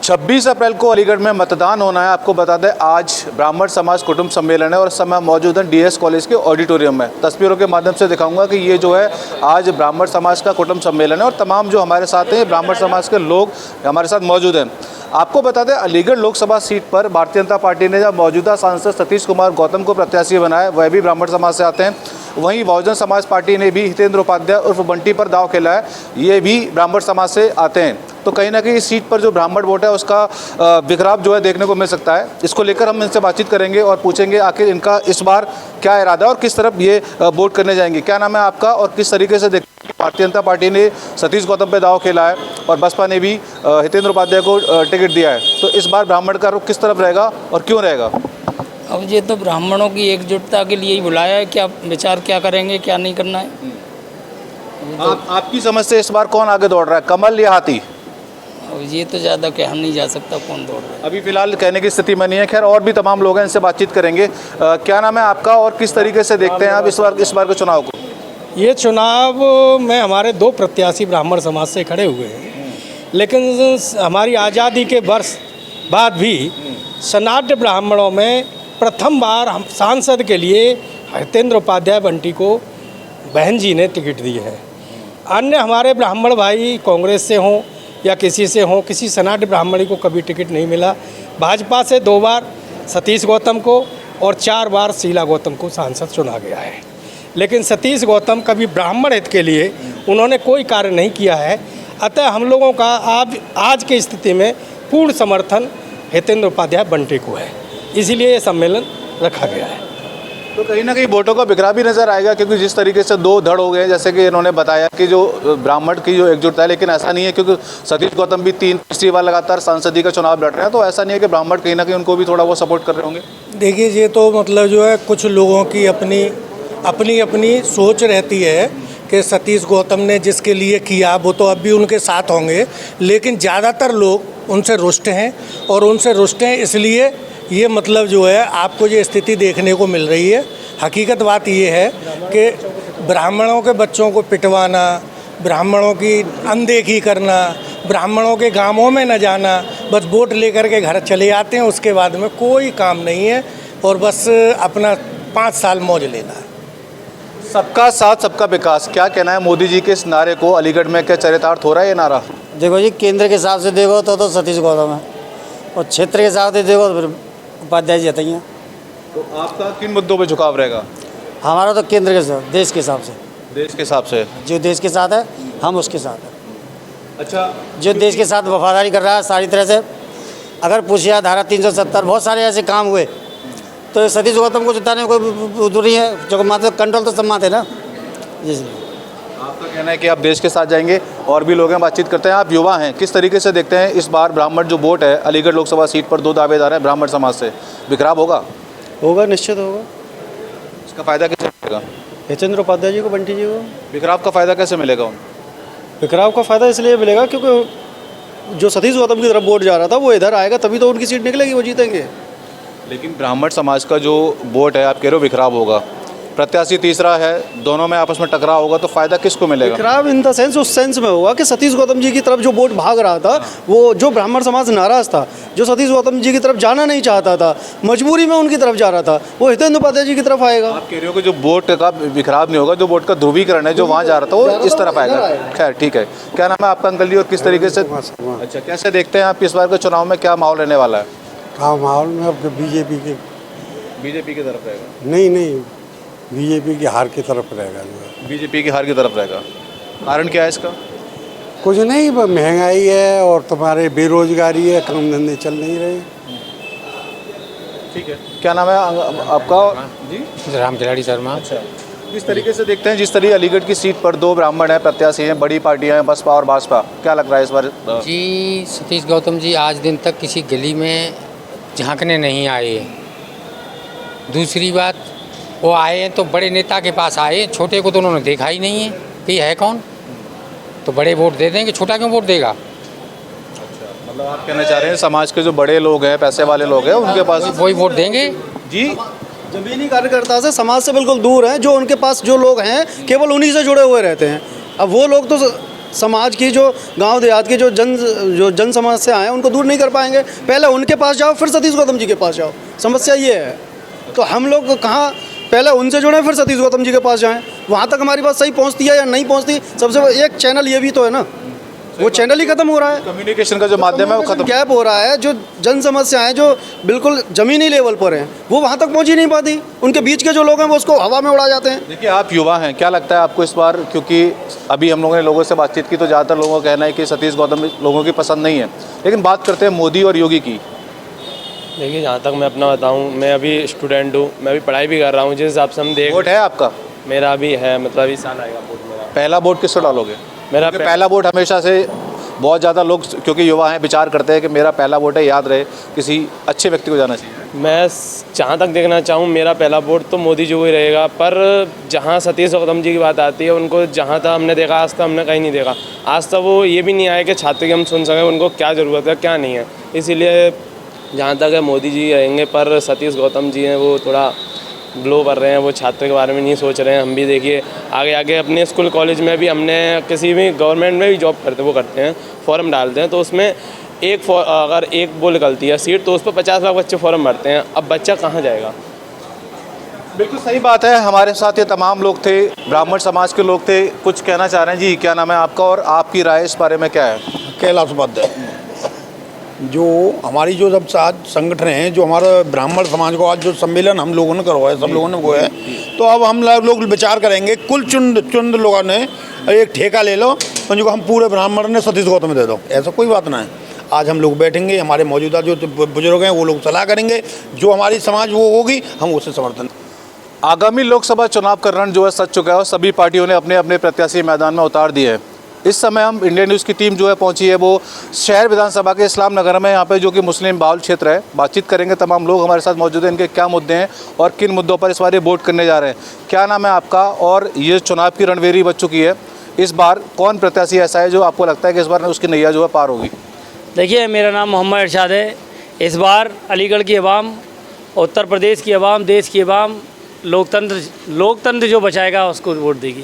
26 अप्रैल को अलीगढ़ में मतदान होना है। आपको बता दें आज ब्राह्मण समाज कुटुंब सम्मेलन है और इस समय मौजूद है डीएस कॉलेज के ऑडिटोरियम में। तस्वीरों के माध्यम से दिखाऊंगा कि ये जो है आज ब्राह्मण समाज का कुटुंब सम्मेलन है और तमाम जो हमारे साथ हैं ब्राह्मण समाज के लोग हमारे साथ मौजूद हैं। आपको बता दें अलीगढ़ लोकसभा सीट पर भारतीय जनता पार्टी ने जब मौजूदा सांसद सतीश कुमार गौतम को प्रत्याशी बनाया, वह भी ब्राह्मण समाज से आते हैं। वहीं बहुजन समाज पार्टी ने भी हितेंद्र उपाध्याय उर्फ बंटी पर दाव खेला है, ये भी ब्राह्मण समाज से आते हैं। तो कहीं ना कहीं इस सीट पर जो ब्राह्मण वोट है उसका बिखराव जो है देखने को मिल सकता है। इसको लेकर हम इनसे बातचीत करेंगे और पूछेंगे आखिर इनका इस बार क्या इरादा है और किस तरफ ये वोट करने जाएंगे। क्या नाम है आपका और किस तरीके से देखते हैं भारतीय जनता पार्टी ने सतीश गौतम पे दाव खेला है और बसपा ने भी हितेंद्र उपाध्याय को टिकट दिया है, तो इस बार ब्राह्मण का रुख किस तरफ रहेगा और क्यों रहेगा? अब ये तो ब्राह्मणों की एकजुटता के लिए ही बुलाया है, क्या विचार क्या करेंगे क्या नहीं करना है। आपकी समझ से इस बार कौन आगे दौड़ रहा है, कमल या हाथी? अब ये तो ज़्यादा कहा नहीं जा सकता कौन दौड़ रहा है, अभी फिलहाल कहने की स्थिति में नहीं है। खैर और भी तमाम लोग हैं, इनसे बातचीत करेंगे। क्या नाम है आपका और किस तरीके से देखते हैं आप इस बार के चुनाव को? ये चुनाव में हमारे दो प्रत्याशी ब्राह्मण समाज से खड़े हुए हैं, लेकिन हमारी आज़ादी के वर्ष बाद भी सनातन ब्राह्मणों में प्रथम बार हम सांसद के लिए हितेंद्र उपाध्याय बंटी को बहन जी ने टिकट दी है। अन्य हमारे ब्राह्मण भाई कांग्रेस से हों या किसी से हों, किसी सनातन ब्राह्मणी को कभी टिकट नहीं मिला। भाजपा से 2 बार सतीश गौतम को और 4 बार शीला गौतम को सांसद चुना गया है, लेकिन सतीश गौतम कभी ब्राह्मण हित के लिए उन्होंने कोई कार्य नहीं किया है। अतः हम लोगों का आज की स्थिति में पूर्ण समर्थन हितेंद्र उपाध्याय बंटी को है, इसीलिए ये सम्मेलन रखा गया है। तो कहीं ना कहीं वोटों का बिखरा भी नजर आएगा, क्योंकि जिस तरीके से 2 धड़ हो गए, जैसे कि इन्होंने बताया कि जो ब्राह्मण की जो एकजुटता है, लेकिन ऐसा नहीं है क्योंकि सतीश गौतम भी तीसरी बार लगातार सांसदी का चुनाव लड़ रहे हैं, तो ऐसा नहीं है कि ब्राह्मण कहीं ना कहीं उनको भी थोड़ा वो सपोर्ट कर रहे होंगे। देखिए ये तो मतलब जो है कुछ लोगों की अपनी सोच रहती है कि सतीश गौतम ने जिसके लिए किया वो तो अब भी उनके साथ होंगे, लेकिन ज़्यादातर लोग उनसे रुष्ट हैं और उनसे रुष्ट हैं इसलिए ये मतलब जो है आपको ये स्थिति देखने को मिल रही है। हकीकत बात ये है कि ब्राह्मणों के बच्चों को पिटवाना, ब्राह्मणों की अनदेखी करना, ब्राह्मणों के गांवों में न जाना, बस वोट लेकर के घर चले आते हैं, उसके बाद में कोई काम नहीं है और बस अपना 5 साल मौज लेना है। सबका साथ सबका विकास, क्या कहना है मोदी जी के इस नारे को? अलीगढ़ में क्या चरितार्थ हो रहा है ये नारा? देखो जी, केंद्र के हिसाब से देखो तो सतीश गौतम है और क्षेत्र के हिसाब से देखो तो फिर उपाध्याय जी आते हैं। तो आपका किन मुद्दों पे झुकाव रहेगा? हमारा तो केंद्र के साथ, देश के हिसाब से। देश के हिसाब से? जो देश के साथ है हम उसके साथ हैं। अच्छा, जो देश के साथ वफादारी कर रहा है सारी तरह से। अगर पूछिए धारा 370 बहुत सारे ऐसे काम हुए तो सतीश गौतम को जिताने में कोई दूर नहीं है, जो मात्र कंट्रोल तो सम्मान है ना। जी आपका कहना है कि आप देश के साथ जाएंगे। और भी लोग हैं, बातचीत करते हैं। आप युवा हैं, किस तरीके से देखते हैं इस बार ब्राह्मण जो वोट है अलीगढ़ लोकसभा सीट पर 2 दावेदार हैं ब्राह्मण समाज से, बिखराव होगा? होगा, निश्चित होगा। इसका फायदा कैसे मिलेगा? हितेंद्र उपाध्याय जी को, बंटी जी को। बिखराव का फायदा कैसे मिलेगा उन? बिखराव का फायदा इसलिए मिलेगा क्योंकि जो सतीश गौतम की तरफ वोट जा रहा था वो इधर आएगा, तभी तो उनकी सीट निकलेगी, वो जीतेंगे। लेकिन ब्राह्मण समाज का जो वोट है आप कह रहे हो बिखराव होगा, प्रत्याशी तीसरा है, दोनों में आपस में टकराव होगा, तो फायदा किसको मिलेगा? बिखराव इन द सेंस, उस सेंस में होगा कि सतीश गौतम जी की तरफ जो वोट भाग रहा था, वो जो ब्राह्मण समाज नाराज था, जो सतीश गौतम जी की तरफ जाना नहीं चाहता था, मजबूरी में उनकी तरफ जा रहा था, वो हितेंद्र उपाध्याय जी की तरफ आएगा। आप कह रहे हो कि जो वोट का बिखराव नहीं होगा, जो वोट का ध्रुवीकरण है जो वहाँ जा रहा था वो इस तरफ आएगा। खैर ठीक है। क्या नाम है आपका अंकल जी और किस तरीके से, अच्छा कैसे देखते हैं आप इस बार के चुनाव में क्या माहौल रहने वाला है? हाँ, माहौल में अब बीजेपी की तरफ रहेगा? नहीं, बीजेपी की हार की तरफ रहेगा। बीजेपी की हार की तरफ रहेगा। कारण क्या है इसका? कुछ नहीं, महंगाई है और तुम्हारे बेरोजगारी है, काम धंधे चल नहीं रहे। ठीक है। क्या नाम है आपका जी? राम खिलाड़ी शर्मा। अच्छा, किस तरीके से देखते हैं जिस तरीके अलीगढ़ की सीट पर 2 ब्राह्मण हैं प्रत्याशी हैं, बड़ी पार्टियां हैं बसपा और भाजपा, क्या लग रहा है इस बार? जी सतीश गौतम जी आज दिन तक किसी गली में झांकने नहीं आए। दूसरी बात, वो आए हैं तो बड़े नेता के पास आए, छोटे को तो उन्होंने देखा ही नहीं है कि है कौन, तो बड़े वोट दे देंगे, छोटा क्यों वोट देगा? अच्छा, मतलब आप कहना चाह रहे हैं समाज के जो बड़े लोग हैं, पैसे वाले लोग हैं, उनके पास वही वोट देंगे जी। जमीनी कार्यकर्ता से, समाज से बिल्कुल दूर हैं, जो उनके पास जो लोग हैं केवल उन्हीं से जुड़े हुए रहते हैं। अब वो लोग तो समाज की, जो गांव देहात की जो जन समस्या हैं उनको दूर नहीं कर पाएंगे। पहले उनके पास जाओ, फिर सतीश गौतम जी के पास जाओ। समस्या ये है। तो हम लोग कहाँ पहले उनसे जुड़े, फिर सतीश गौतम जी के पास जाएं। वहाँ तक हमारी बात सही पहुँचती है या नहीं पहुँचती। सबसे एक चैनल ये भी तो है ना, वो चैनल ही खत्म हो रहा है। कम्युनिकेशन का जो माध्यम है वो खत्म। गैप हो रहा है। जो जन समस्याएं जो बिल्कुल ज़मीनी लेवल पर हैं वो वहाँ तक पहुँच ही नहीं पाती। उनके बीच के जो लोग हैं वो उसको हवा में उड़ा जाते हैं। देखिए, आप युवा हैं, क्या लगता है आपको इस बार, क्योंकि अभी हम लोगों ने लोगों से बातचीत की तो ज़्यादातर लोगों का कहना है कि सतीश गौतम लोगों की पसंद नहीं है, लेकिन बात करते हैं मोदी और योगी की। देखिए, जहाँ तक मैं अपना बताऊँ, मैं अभी स्टूडेंट हूँ, मैं अभी पढ़ाई भी कर रहा हूँ। जिस हिसाब से हम देख, वोट है आपका? मेरा भी है, मतलब इस साल आएगा वोट मेरा। पहला वोट किसको डालोगे? मेरा पहला वोट हमेशा से बहुत ज़्यादा लोग, क्योंकि युवा हैं, विचार करते हैं कि मेरा पहला वोट है, याद रहे किसी अच्छे व्यक्ति को जाना चाहिए। मैं जहाँ तक देखना चाहूँ, मेरा पहला वोट तो मोदी जी को ही रहेगा। पर जहाँ सतीश गौतम जी की बात आती है, उनको जहाँ तक हमने देखा, आज तक हमने कहीं नहीं देखा। आज तक वो ये भी नहीं आए कि छात्र की हम सुन सकें उनको क्या ज़रूरत है क्या नहीं है। इसीलिए जहाँ तक है मोदी जी रहेंगे, पर सतीश गौतम जी हैं वो थोड़ा ग्लो कर रहे हैं, वो छात्र के बारे में नहीं सोच रहे हैं। हम भी देखिए आगे आगे अपने स्कूल कॉलेज में भी, हमने किसी भी गवर्नमेंट में भी जॉब करते हैं, फॉर्म डालते हैं, तो उसमें अगर एक वो निकलती है सीट, तो उस पर 50 लाख बच्चे फॉर्म भरते हैं। अब बच्चा कहाँ जाएगा? बिल्कुल सही बात है। हमारे साथ ये तमाम लोग थे, ब्राह्मण समाज के लोग थे। कुछ कहना चाह रहे हैं जी, क्या नाम है आपका और आपकी राय इस बारे में क्या है? कैलाश उपाध्याय। जो हमारी जो सब साथ संगठन हैं, जो हमारा ब्राह्मण समाज को आज जो सम्मेलन हम लोगों ने करवाया, सब लोगों ने वो है, तो अब हम लोग विचार करेंगे, कुल चुंद लोगों ने एक ठेका ले लो, उनको हम पूरे ब्राह्मण ने सतीश गौतम दे दो। ऐसा कोई बात ना है। आज हम लोग बैठेंगे, हमारे मौजूदा जो बुजुर्ग हैं वो लोग सलाह करेंगे, जो हमारी समाज वो होगी हम उससे समर्थन। आगामी लोकसभा चुनाव का रण जो है सज चुका है और सभी पार्टियों ने अपने अपने प्रत्याशी मैदान में उतार दिए हैं। इस समय हम इंडिया न्यूज़ की टीम जो है पहुंची है वो शहर विधानसभा के इस्लाम नगर में, यहाँ पे जो कि मुस्लिम बाहुल क्षेत्र है। बातचीत करेंगे, तमाम लोग हमारे साथ मौजूद हैं, इनके क्या मुद्दे हैं और किन मुद्दों पर इस बार ये वोट करने जा रहे हैं। क्या नाम है आपका और ये चुनाव की रणभेरी बच चुकी है, इस बार कौन प्रत्याशी ऐसा है जो आपको लगता है कि इस बार उसकी नैया जो है पार होगी? देखिए, मेरा नाम मोहम्मद इरशाद है। इस बार अलीगढ़ की अवाम, उत्तर प्रदेश की अवाम, देश की अवाम लोकतंत्र जो बचाएगा उसको वोट देगी।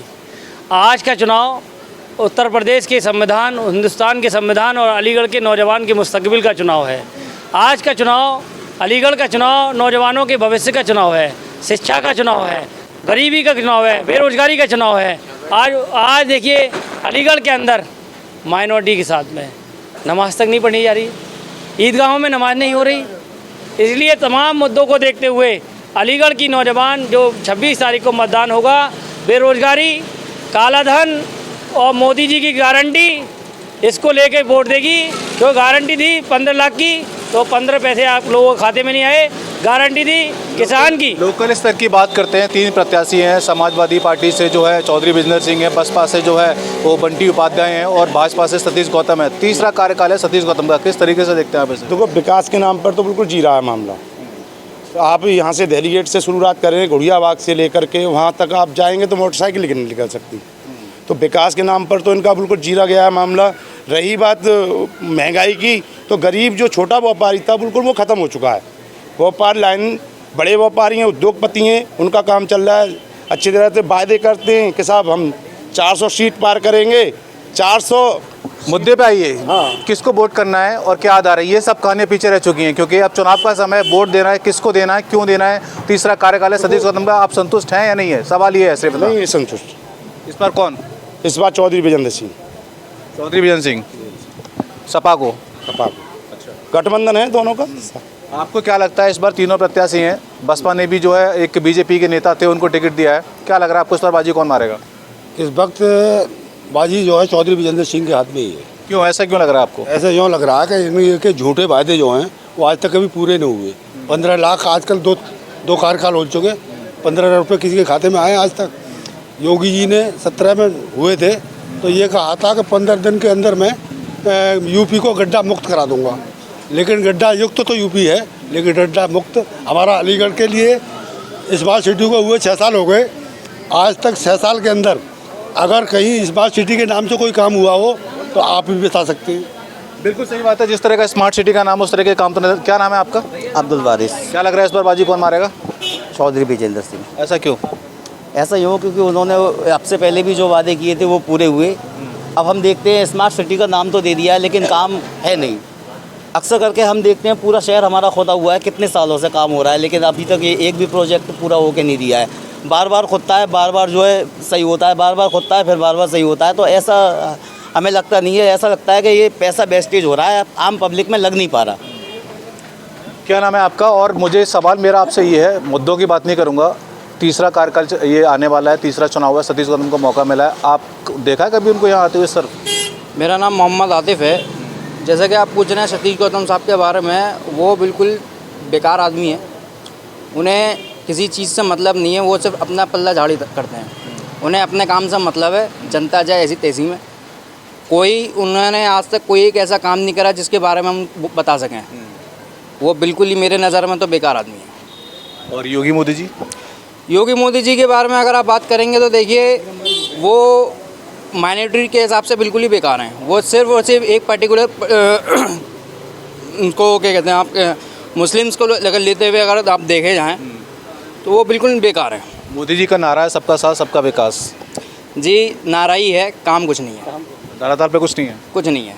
आज का चुनाव उत्तर प्रदेश के संविधान, हिंदुस्तान के संविधान और अलीगढ़ के नौजवान के मुस्तकबिल का चुनाव है। आज का चुनाव, अलीगढ़ का चुनाव नौजवानों के भविष्य का चुनाव है, शिक्षा का चुनाव है, गरीबी का चुनाव है, बेरोजगारी का चुनाव है। आज देखिए अलीगढ़ के अंदर माइनॉरिटी के साथ में नमाज तक नहीं पढ़ी जा रही, ईदगाहों में नमाज नहीं हो रही। इसलिए तमाम मुद्दों को देखते हुए अलीगढ़ की नौजवान जो 26 तारीख को मतदान होगा, बेरोजगारी, काला धन और मोदी जी की गारंटी, इसको लेके वोट देगी। जो गारंटी थी 15 लाख की, तो 15 पैसे आप लोगों के खाते में नहीं आए। गारंटी थी किसान की। लोकल स्तर की बात करते हैं, 3 प्रत्याशी हैं। समाजवादी पार्टी से जो है चौधरी बिजनर सिंह है, बसपा से जो है वो बंटी उपाध्याय हैं और भाजपा से सतीश गौतम है। तीसरा कार्यकाल है सतीश गौतम का। किस तरीके से देखते हैं आप इसे? देखो, विकास के नाम पर तो बिल्कुल जी रहा है मामला। तो आप यहाँ से दिल्ली गेट से शुरुआत करें, घुड़िया बाग से लेकर के वहाँ तक आप जाएंगे तो मोटरसाइकिल नहीं निकल सकती। तो विकास के नाम पर तो इनका बिल्कुल जीरा गया है मामला। रही बात महंगाई की, तो गरीब जो छोटा व्यापारी था बिल्कुल वो ख़त्म हो चुका है। व्यापार लाइन, बड़े व्यापारी हैं, उद्योगपति हैं, उनका काम चल रहा है। अच्छी तरह से वायदे करते हैं कि साहब हम 400 सीट पार करेंगे। 400 मुद्दे पे आइए। हाँ। किसको वोट करना है और क्या आधार है, ये सब कहानियां पीछे रह चुकी हैं, क्योंकि अब चुनाव का समय, वोट देना है, किसको देना है, क्यों देना है। तीसरा कार्यकाल है सतीश गौतम का। आप संतुष्ट हैं या नहीं है? सवाल ये है सिर्फ। नहीं संतुष्ट। इस बार कौन? इस बार चौधरी बिजेंद्र सिंह। चौधरी बिजेंद्र सिंह, सपा को? सपा को। अच्छा, गठबंधन है दोनों का। आपको क्या लगता है इस बार तीनों प्रत्याशी हैं, बसपा ने भी जो है एक बीजेपी के नेता थे उनको टिकट दिया है, क्या लग रहा है आपको इस बार बाजी कौन मारेगा? इस वक्त बाजी जो है चौधरी बिजेंद्र सिंह के हाथ में ही है। क्यों, ऐसा क्यों लग रहा है आपको? ऐसा यूँ लग रहा है कि इनके झूठे वायदे जो हैं वो आज तक कभी पूरे नहीं हुए। 15 लाख आजकल दो कार्यकाल हो चुके, 15 रुपये किसी के खाते में आए आज तक। योगी जी ने 17 में हुए थे तो ये कहा था कि 15 दिन के अंदर मैं यूपी को गड्ढा मुक्त करा दूंगा, लेकिन गड्ढा युक्त तो यूपी है, लेकिन गड्ढा मुक्त हमारा अलीगढ़ के लिए स्मार्ट सिटी को हुए 6 साल हो गए। आज तक 6 साल के अंदर अगर कहीं स्मार्ट सिटी के नाम से कोई काम हुआ हो तो आप भी बता सकते हैं। बिल्कुल सही बात है, जिस तरह का स्मार्ट सिटी का नाम उस तरह के काम तो क्या नाम है आपका? अब्दुल वारिस। क्या लग रहा है इस बार बाजी कौन मारेगा? चौधरी बिजेंद्र सिंह। ऐसा क्यों? ऐसा यूँ क्योंकि उन्होंने आपसे पहले भी जो वादे किए थे वो पूरे हुए। अब हम देखते हैं स्मार्ट सिटी का नाम तो दे दिया है लेकिन काम है नहीं। अक्सर करके हम देखते हैं पूरा शहर हमारा खोदा हुआ है, कितने सालों से काम हो रहा है लेकिन अभी तक ये एक भी प्रोजेक्ट पूरा होके नहीं दिया है। बार बार खुदता है, बार बार जो है सही होता है, बार बार खुदता है, फिर बार बार सही होता है। तो ऐसा हमें लगता नहीं है, ऐसा लगता है कि ये पैसा वेस्टेज हो रहा है, आम पब्लिक में लग नहीं पा रहा। क्या नाम है आपका? और मुझे सवाल मेरा आपसे ये है, मुद्दों की बात नहीं करूँगा, तीसरा कार्यकाल ये आने वाला है, तीसरा चुनाव है, सतीश गौतम को मौका मिला है, आप देखा है कभी उनको यहाँ आते हुए? सर मेरा नाम मोहम्मद आतिफ़ है। जैसा कि आप पूछ रहे हैं सतीश गौतम साहब के बारे में, वो बिल्कुल बेकार आदमी है। उन्हें किसी चीज़ से मतलब नहीं है, वो सिर्फ अपना पल्ला झाड़ी करते हैं। उन्हें अपने काम से मतलब है, जनता जाए ऐसी तेज़ी में। उन्होंने आज तक कोई एक ऐसा काम नहीं करा जिसके बारे में हम बता सकें। वो बिल्कुल ही मेरे नज़र में तो बेकार आदमी है। और योगी मोदी जी? योगी मोदी जी के बारे में अगर आप बात करेंगे तो देखिए, वो माइनॉरिटी के हिसाब से बिल्कुल ही बेकार हैं। वो सिर्फ और सिर्फ एक पर्टिकुलर उनको क्या कहते हैं, आप मुस्लिम्स को लेकर लेते हुए अगर आप देखे जाएँ तो वो बिल्कुल बेकार है। मोदी जी का नारा है सबका साथ सबका विकास। जी, नारा ही है, काम कुछ नहीं है। लगातार पे कुछ नहीं है? कुछ नहीं है।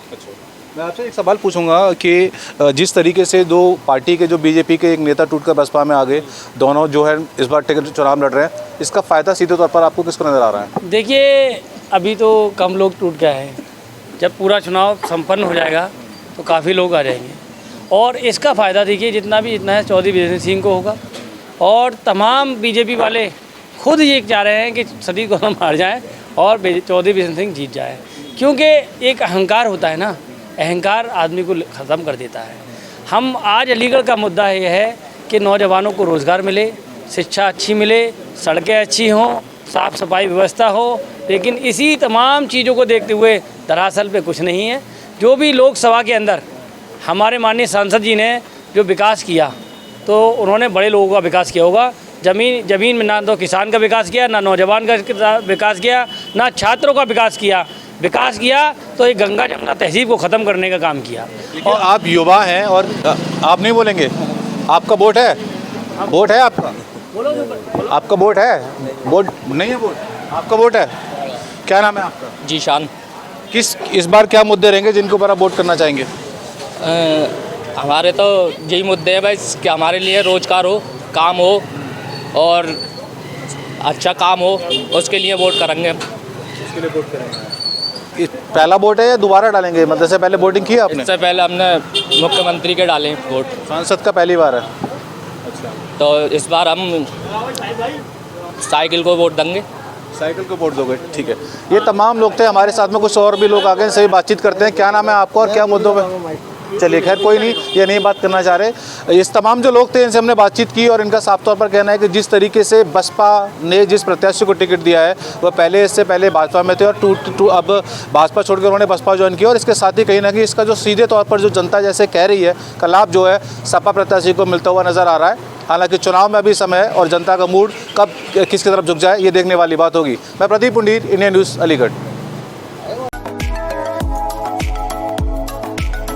मैं आपसे एक सवाल पूछूंगा कि जिस तरीके से दो पार्टी के जो बीजेपी के एक नेता टूटकर बसपा में आ गए, दोनों जो है इस बार टिकट चुनाव लड़ रहे हैं, इसका फ़ायदा सीधे तौर पर आपको किसको नज़र आ रहा है? देखिए, अभी तो कम लोग टूट गए हैं, जब पूरा चुनाव संपन्न हो जाएगा तो काफ़ी लोग आ जाएंगे। और इसका फ़ायदा देखिए जितना है चौधरी वीरेंद्र सिंह को होगा। और तमाम बीजेपी वाले खुद ये चाह रहे हैं कि सतीश गौतम हार जाएँ और चौधरी वीरेंद्र सिंह जीत जाए, क्योंकि एक अहंकार होता है ना, अहंकार आदमी को ख़त्म कर देता है। हम आज अलीगढ़ का मुद्दा ये है कि नौजवानों को रोज़गार मिले, शिक्षा अच्छी मिले, सड़कें अच्छी हों, साफ़ सफाई व्यवस्था हो, लेकिन इसी तमाम चीज़ों को देखते हुए दरअसल पे कुछ नहीं है। जो भी लोकसभा के अंदर हमारे माननीय सांसद जी ने जो विकास किया, तो उन्होंने बड़े लोगों का विकास किया होगा। ज़मीन में ना तो किसान का विकास किया, ना नौजवान का विकास किया, ना छात्रों का विकास किया तो ये गंगा जमुना तहजीब को ख़त्म करने का काम किया। और आप युवा हैं और आप नहीं बोलेंगे? आपका वोट है? वोट है आपका? आपका वोट है? वोट नहीं है? वोट आपका वोट है? क्या नाम है आपका? जीशान। इस बार क्या मुद्दे रहेंगे जिनके ऊपर आप वोट करना चाहेंगे? हमारे तो यही मुद्दे हैं भाई कि हमारे लिए रोज़गार हो, काम हो और अच्छा काम हो, उसके लिए वोट करेंगे हम। उसके लिए वोट करेंगे। पहला वोट है या दोबारा डालेंगे? मतलब से पहले वोटिंग की आपने? इससे पहले हमने मुख्यमंत्री के डाले वोट। सांसद का पहली बार है? अच्छा। तो इस बार हम साइकिल को वोट देंगे। साइकिल को वोट दोगे? ठीक है। ये तमाम लोग थे, हमारे साथ में कुछ और भी लोग आ गए, सभी बातचीत करते हैं। क्या नाम है आपका और क्या मुद्दों पे? चलिए, खैर कोई नहीं, ये नहीं बात करना चाह रहे। इस तमाम जो लोग थे इनसे हमने बातचीत की और इनका साफ तौर पर कहना है कि जिस तरीके से बसपा ने जिस प्रत्याशी को टिकट दिया है वह इससे पहले भाजपा में थे और अब भाजपा छोड़कर उन्होंने बसपा ज्वाइन किया। और इसके साथ ही कहीं ना कहीं इसका जो सीधे तौर पर जो जनता जैसे कह रही है का लाभ जो है सपा प्रत्याशी को मिलता हुआ नज़र आ रहा है। हालांकि चुनाव में अभी समय है और जनता का मूड कब किसकी तरफ झुक जाए ये देखने वाली बात होगी। मैं प्रदीप पुंडीर, इंडियन न्यूज़, अलीगढ़।